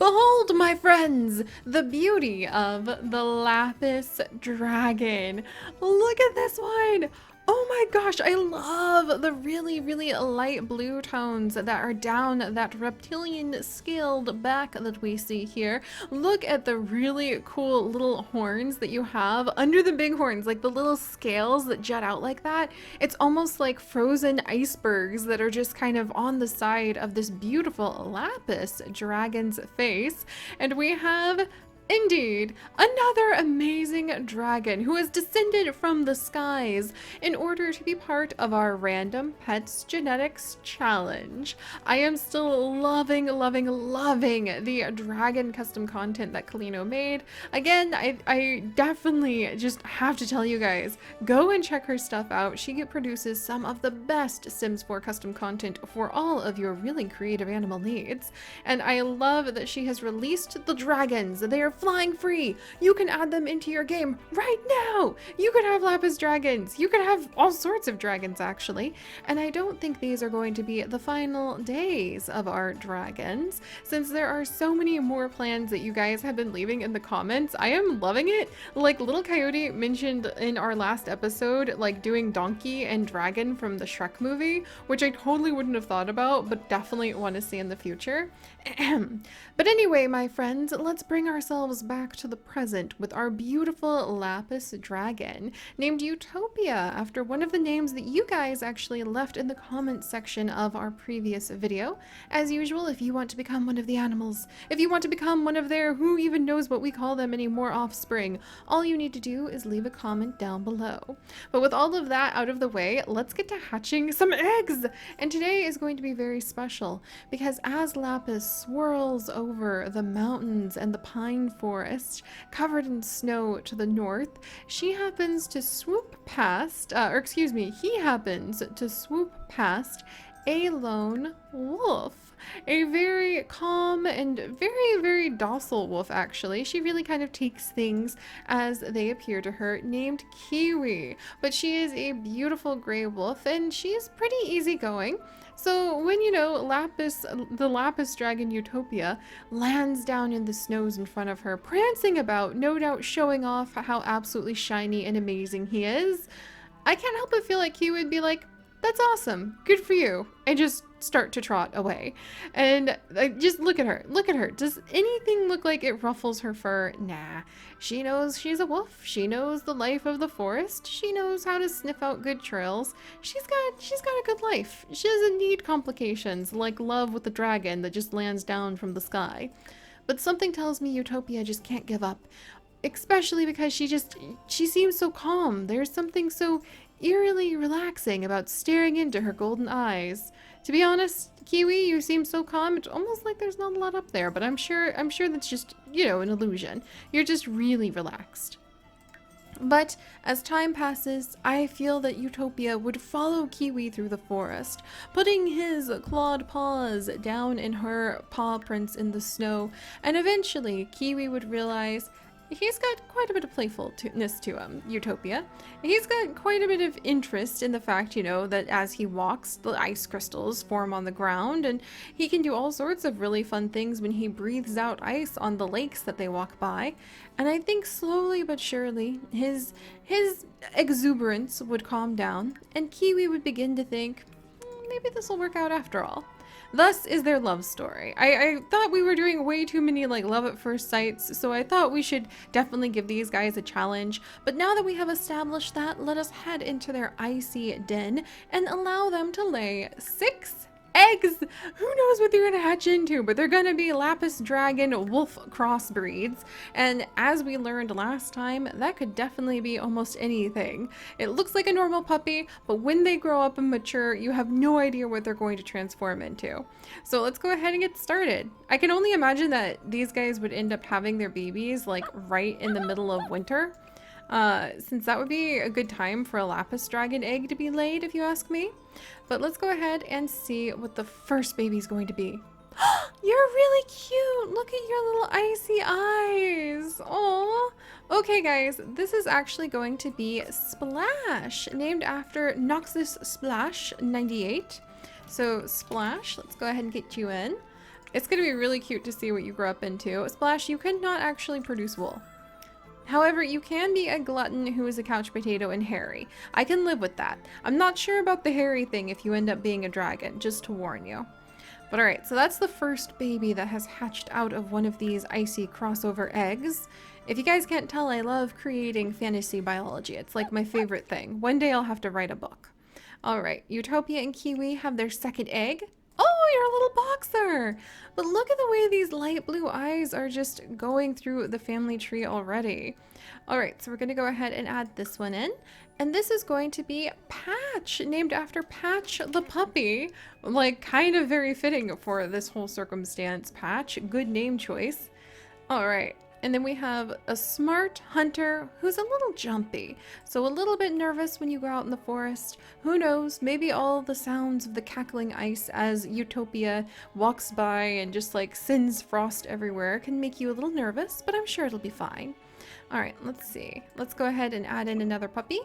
Behold, my friends, the beauty of the lapis dragon. Look at this one. Oh my gosh, I love the really light blue tones that are down that reptilian scaled back that we see here. Look at the really cool little horns that you have under the big horns, like the little scales that jut out like that. It's almost like frozen icebergs that are just kind of on the side of this beautiful lapis dragon's face. And we have indeed, another amazing dragon who has descended from the skies in order to be part of our random pets genetics challenge. I am still loving the dragon custom content that Kalino made. Again, I definitely just have to tell you guys, go and check her stuff out. She produces some of the best Sims 4 custom content for all of your really creative animal needs. And I love that she has released the dragons. They are flying free. You can add them into your game right now. You could have lapis dragons. You could have all sorts of dragons actually. And I don't think these are going to be the final days of our dragons, since there are so many more plans that you guys have been leaving in the comments. I am loving it. Like Little Coyote mentioned in our last episode, like doing donkey and dragon from the Shrek movie, which I totally wouldn't have thought about, but definitely want to see in the future. But anyway, my friends, let's bring ourselves back to the present with our beautiful lapis dragon named Utopia, after one of the names that you guys actually left in the comments section of our previous video. As usual, if you want to become one of the animals, if you want to become one of their who even knows what we call them anymore offspring, all you need to do is leave a comment down below. But with all of that out of the way, let's get to hatching some eggs! And today is going to be very special because as Lapis swirls over the mountains and the pine forest covered in snow to the north, she happens to swoop past, he happens to swoop past a lone wolf. A very calm and very docile wolf, actually. She really kind of takes things as they appear to her, named Kiwi. But she is a beautiful gray wolf and she is pretty easygoing. So when, the lapis dragon Utopia lands down in the snows in front of her, prancing about, no doubt showing off how absolutely shiny and amazing he is, I can't help but feel like he would be like, "That's awesome, good for you," and just start to trot away. And just look at her, Does anything look like it ruffles her fur? Nah. She knows she's a wolf. She knows the life of the forest. She knows how to sniff out good trails. She's got a good life. She doesn't need complications like love with the dragon that just lands down from the sky. But something tells me Utopia just can't give up. Especially because she seems so calm. There's something so eerily relaxing about staring into her golden eyes. To be honest, Kiwi, you seem so calm. It's almost like there's not a lot up there, but I'm sure that's just, an illusion. You're just really relaxed. But as time passes, I feel that Utopia would follow Kiwi through the forest, putting his clawed paws down in her paw prints in the snow, and eventually Kiwi would realize he's got quite a bit of playfulness to him, Utopia. He's got quite a bit of interest in the fact, that as he walks, the ice crystals form on the ground, and he can do all sorts of really fun things when he breathes out ice on the lakes that they walk by. And I think slowly but surely, his exuberance would calm down, and Kiwi would begin to think, maybe this will work out after all. Thus is their love story. I thought we were doing way too many love at first sights, so I thought we should definitely give these guys a challenge. But now that we have established that, let us head into their icy den and allow them to lay 6 eggs. Who knows what they're gonna hatch into, but they're gonna be lapis dragon wolf crossbreeds. And as we learned last time, that could definitely be almost anything. It looks like a normal puppy, but when they grow up and mature, you have no idea what they're going to transform into. So let's go ahead and get started. I can only imagine that these guys would end up having their babies right in the middle of winter. Since that would be a good time for a lapis dragon egg to be laid, if you ask me. But let's go ahead and see what the first baby's going to be. You're really cute! Look at your little icy eyes! Aww! Okay guys, this is actually going to be Splash, named after Noxus Splash 98. So Splash, let's go ahead and get you in. It's gonna be really cute to see what you grow up into. Splash, you cannot actually produce wool. However, you can be a glutton who is a couch potato and hairy. I can live with that. I'm not sure about the hairy thing if you end up being a dragon, just to warn you. But alright, so that's the first baby that has hatched out of one of these icy crossover eggs. If you guys can't tell, I love creating fantasy biology. It's like my favorite thing. One day I'll have to write a book. Alright, Utopia and Kiwi have their second egg. Oh, you're a little boxer! But look at the way these light blue eyes are just going through the family tree already. Alright, so we're going to go ahead and add this one in. And this is going to be Patch, named after Patch the puppy. Like, kind of very fitting for this whole circumstance. Patch, good name choice. Alright. And then we have a smart hunter who's a little jumpy. So a little bit nervous when you go out in the forest. Who knows, maybe all the sounds of the cackling ice as Utopia walks by and just like sends frost everywhere can make you a little nervous, but I'm sure it'll be fine. All right, let's see. Let's go ahead and add in another puppy.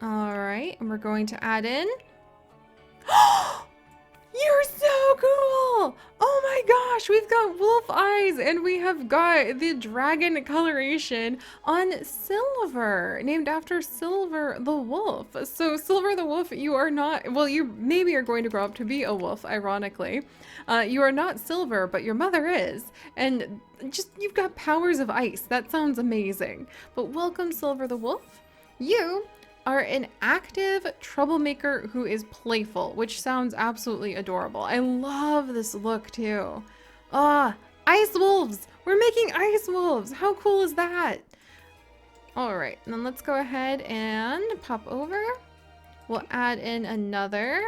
All right, and we're going to add in... You're so cool! Oh my gosh, we've got wolf eyes and we have got the dragon coloration on Silver, named after Silver the wolf. So Silver the wolf, you are not, well, you maybe are going to grow up to be a wolf, ironically. You are not Silver, but your mother is. And just, you've got powers of ice. That sounds amazing. But welcome, Silver the wolf. You are an active troublemaker who is playful, which sounds absolutely adorable. I love this look too. Ah, ice wolves! We're making ice wolves! How cool is that? All right, then let's go ahead and pop over. We'll add in another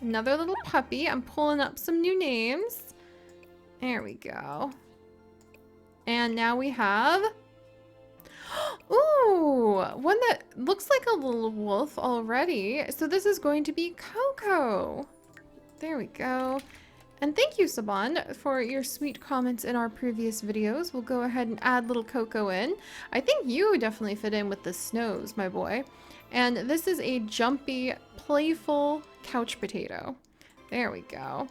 little puppy. I'm pulling up some new names. There we go. And now we have... Ooh, one that looks like a little wolf already. So this is going to be Coco. There we go. And thank you, Saban, for your sweet comments in our previous videos. We'll go ahead and add little Coco in. I think you definitely fit in with the snows, my boy. And this is a jumpy, playful couch potato. There we go.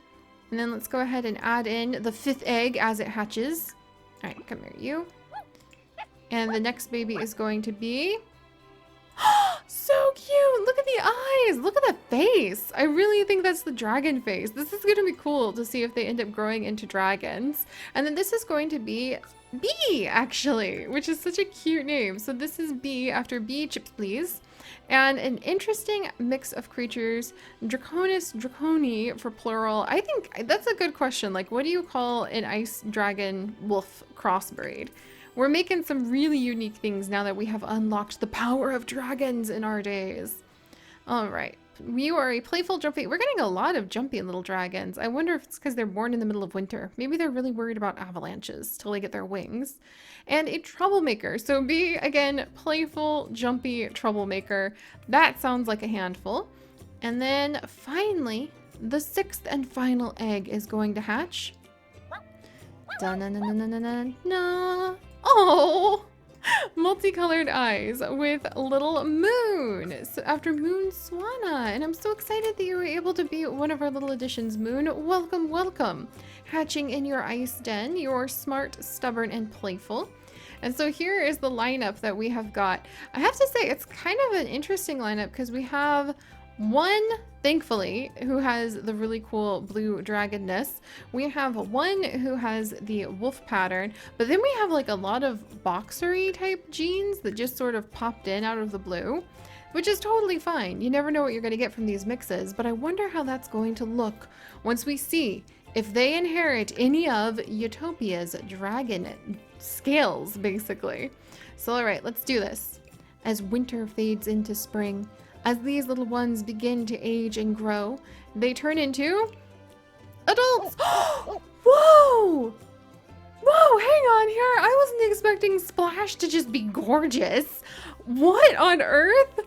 And then let's go ahead and add in the 5th egg as it hatches. All right, come here, you. And the next baby is going to be... So cute! Look at the eyes! Look at the face! I really think that's the dragon face. This is going to be cool to see if they end up growing into dragons. And then this is going to be Bee, actually, which is such a cute name. So this is Bee after Bee, chips please. And an interesting mix of creatures, Draconis, Draconi for plural. I think that's a good question. Like, what do you call an ice dragon wolf crossbreed? We're making some really unique things now that we have unlocked the power of dragons in our days. All right. You are a playful jumpy. We're getting a lot of jumpy little dragons. I wonder if it's because they're born in the middle of winter. Maybe they're really worried about avalanches till they get their wings. And a troublemaker. So be, again, playful, jumpy troublemaker. That sounds like a handful. And then finally, the 6th and final egg is going to hatch. Da-na-na-na-na-na-na. Oh, multicolored eyes with little Moon. So after Moon Swana. And I'm so excited that you were able to be one of our little additions, Moon. Welcome, welcome. Hatching in your ice den. You're smart, stubborn, and playful. And so here is the lineup that we have got. I have to say, it's kind of an interesting lineup because we have one, thankfully, who has the really cool blue dragonness. We have one who has the wolf pattern, but then we have like a lot of boxery type genes that just sort of popped in out of the blue, which is totally fine. You never know what you're going to get from these mixes, but I wonder how that's going to look once we see if they inherit any of Utopia's dragon scales, basically. So all right, let's do this. As winter fades into spring, as these little ones begin to age and grow, they turn into adults. Whoa! Whoa, hang on here. I wasn't expecting Splash to just be gorgeous. What on earth?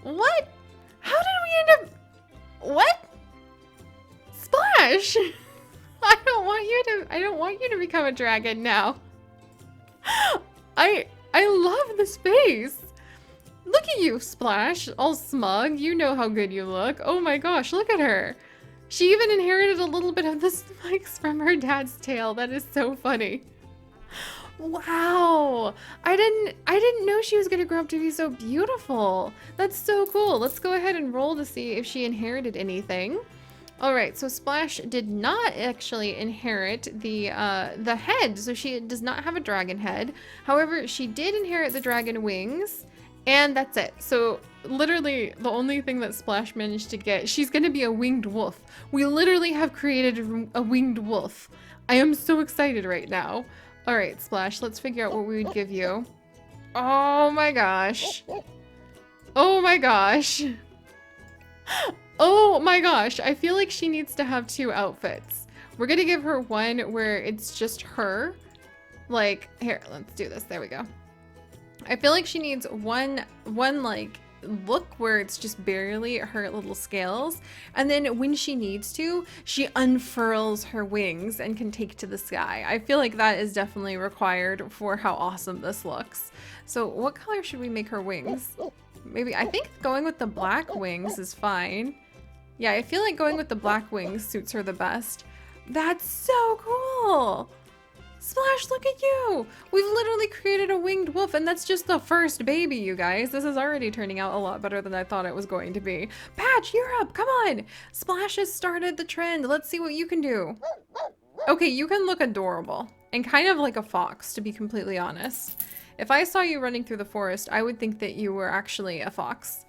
What? How did we end up... What? Splash! I don't want you to become a dragon now. I love this face. Look at you, Splash, all smug. You know how good you look. Oh my gosh, look at her. She even inherited a little bit of the spikes from her dad's tail. That is so funny. Wow. I didn't know she was gonna grow up to be so beautiful. That's so cool. Let's go ahead and roll to see if she inherited anything. All right, so Splash did not actually inherit the head, so she does not have a dragon head. However, she did inherit the dragon wings, and that's it. So literally the only thing that Splash managed to get, she's gonna be a winged wolf. We literally have created a winged wolf. I am so excited right now. All right, Splash, let's figure out what we would give you. Oh my gosh. Oh my gosh. Oh my gosh, I feel like she needs to have 2 outfits. We're gonna give her one where it's just her. Like, here, let's do this. There we go. I feel like she needs one like look where it's just barely her little scales, and then when she needs to, she unfurls her wings and can take to the sky. I feel like that is definitely required for how awesome this looks. So what color should we make her wings? Maybe, I think going with the black wings is fine. Yeah, I feel like going with the black wings suits her the best. That's so cool! Splash, look at you! We've literally created a winged wolf, and that's just the first baby, you guys. This is already turning out a lot better than I thought it was going to be. Patch, you're up! Come on! Splash has started the trend. Let's see what you can do. Okay, you can look adorable. And kind of like a fox, to be completely honest. If I saw you running through the forest, I would think that you were actually a fox.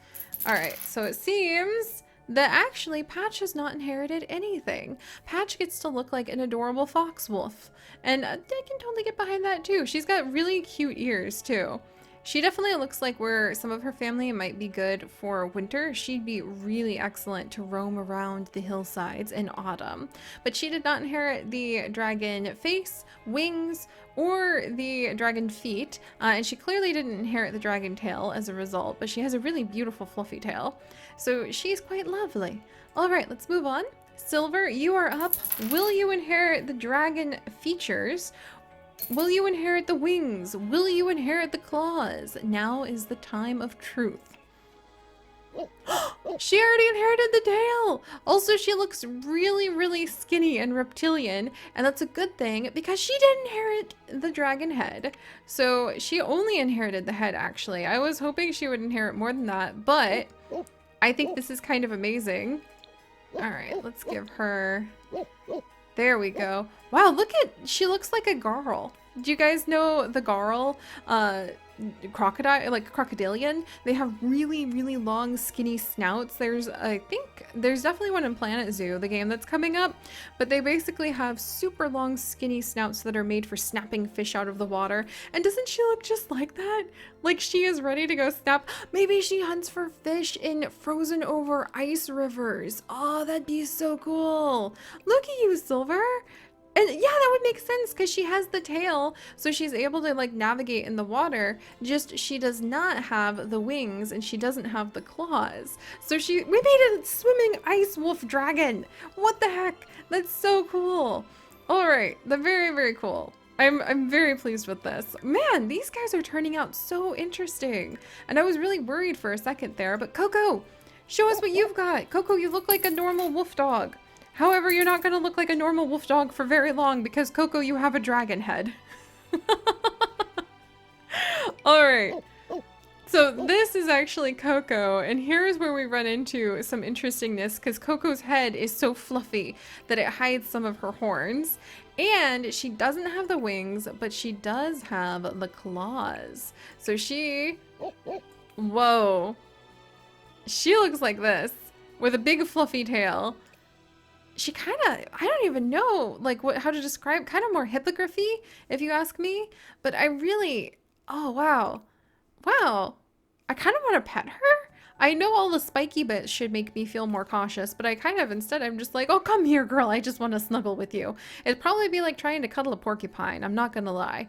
Alright, so it seems that actually Patch has not inherited anything. Patch gets to look like an adorable fox wolf. And I can totally get behind that too. She's got really cute ears too. She definitely looks like where some of her family might be good for winter. She'd be really excellent to roam around the hillsides in autumn. But she did not inherit the dragon face, wings, or the dragon feet. And she clearly didn't inherit the dragon tail as a result, but she has a really beautiful fluffy tail. So she's quite lovely. All right, let's move on. Silver, you are up. Will you inherit the dragon features? Will you inherit the wings? Will you inherit the claws? Now is the time of truth. She already inherited the tail! Also, she looks really, really skinny and reptilian, and that's a good thing because she didn't inherit the dragon head. So she only inherited the head, actually. I was hoping she would inherit more than that, but I think this is kind of amazing. All right, let's give her... There we go. Wow, look at, she looks like a garl. Do you guys know the garl crocodile, like crocodilian? They have really, really long skinny snouts. I think there's definitely one in Planet Zoo, the game that's coming up, but they basically have super long skinny snouts that are made for snapping fish out of the water. And doesn't she look just like that? Like she is ready to go snap. Maybe she hunts for fish in frozen over ice rivers. Oh, that'd be so cool. Look at you, Silver. And yeah, that would make sense because she has the tail, so she's able to like navigate in the water. Just she does not have the wings and she doesn't have the claws. So we made a swimming ice wolf dragon. What the heck? That's so cool. All right, very, very cool. I'm very pleased with this. Man, these guys are turning out so interesting. And I was really worried for a second there, but Coco, show us what you've got. Coco, you look like a normal wolf dog. However, you're not going to look like a normal wolf dog for very long because, Coco, you have a dragon head. All right. So this is actually Coco, and here's where we run into some interestingness because Coco's head is so fluffy that it hides some of her horns. And she doesn't have the wings, but she does have the claws. So whoa. She looks like this with a big fluffy tail. She kind of, I don't even know like how to describe, kind of more hippogriffy if you ask me, but I really, oh wow, I kind of want to pet her. I know all the spiky bits should make me feel more cautious, but I kind of, instead I'm just like, oh, come here, girl, I just want to snuggle with you. It'd probably be like trying to cuddle a porcupine. I'm not gonna lie,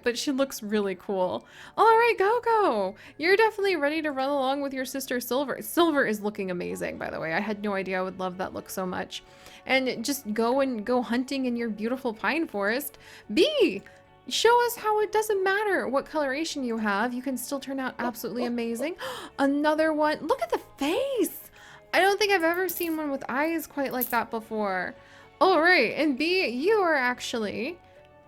but she looks really cool. All right, Coco, you're definitely ready to run along with your sister Silver. Silver is looking amazing, by the way. I had no idea I would love that look so much. And just go hunting in your beautiful pine forest. Bee, show us how it doesn't matter what coloration you have. You can still turn out absolutely amazing. Another one. Look at the face. I don't think I've ever seen one with eyes quite like that before. All right, and B, you are actually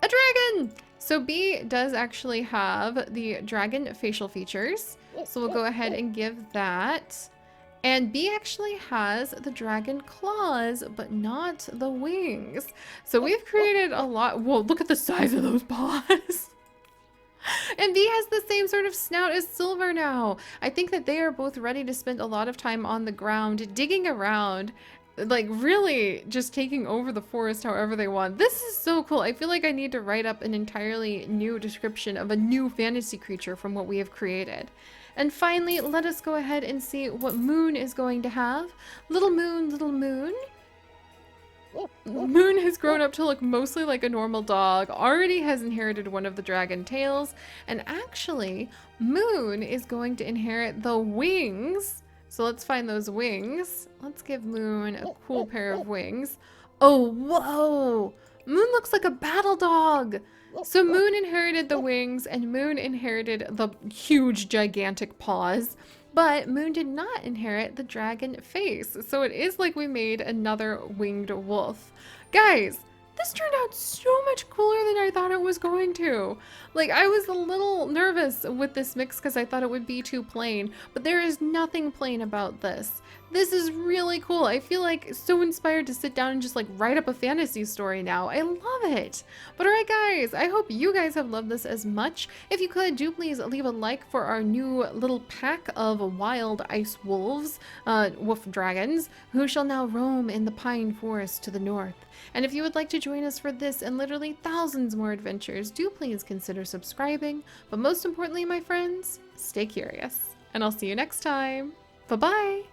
a dragon. So B does actually have the dragon facial features. So we'll go ahead and give that. And B actually has the dragon claws, but not the wings. So we've created a lot. Whoa, look at the size of those paws. And B has the same sort of snout as Silver now. I think that they are both ready to spend a lot of time on the ground, digging around, like really just taking over the forest however they want. This is so cool. I feel like I need to write up an entirely new description of a new fantasy creature from what we have created. And finally, let us go ahead and see what Moon is going to have. Little Moon, little Moon. Moon has grown up to look mostly like a normal dog, already has inherited one of the dragon tails, and actually, Moon is going to inherit the wings. So let's find those wings. Let's give Moon a cool pair of wings. Oh, whoa! Moon looks like a battle dog! So Moon inherited the wings, and Moon inherited the huge, gigantic paws. But Moon did not inherit the dragon face, so it is like we made another winged wolf. Guys, this turned out so much cooler than I thought it was going to. Like, I was a little nervous with this mix because I thought it would be too plain, but there is nothing plain about this. This is really cool. I feel like so inspired to sit down and just like write up a fantasy story now. I love it. But alright guys, I hope you guys have loved this as much. If you could, do please leave a like for our new little pack of wild ice wolves, wolf dragons, who shall now roam in the pine forest to the north. And if you would like to join us for this and literally thousands more adventures, do please consider subscribing. But most importantly, my friends, stay curious. And I'll see you next time. Bye-bye!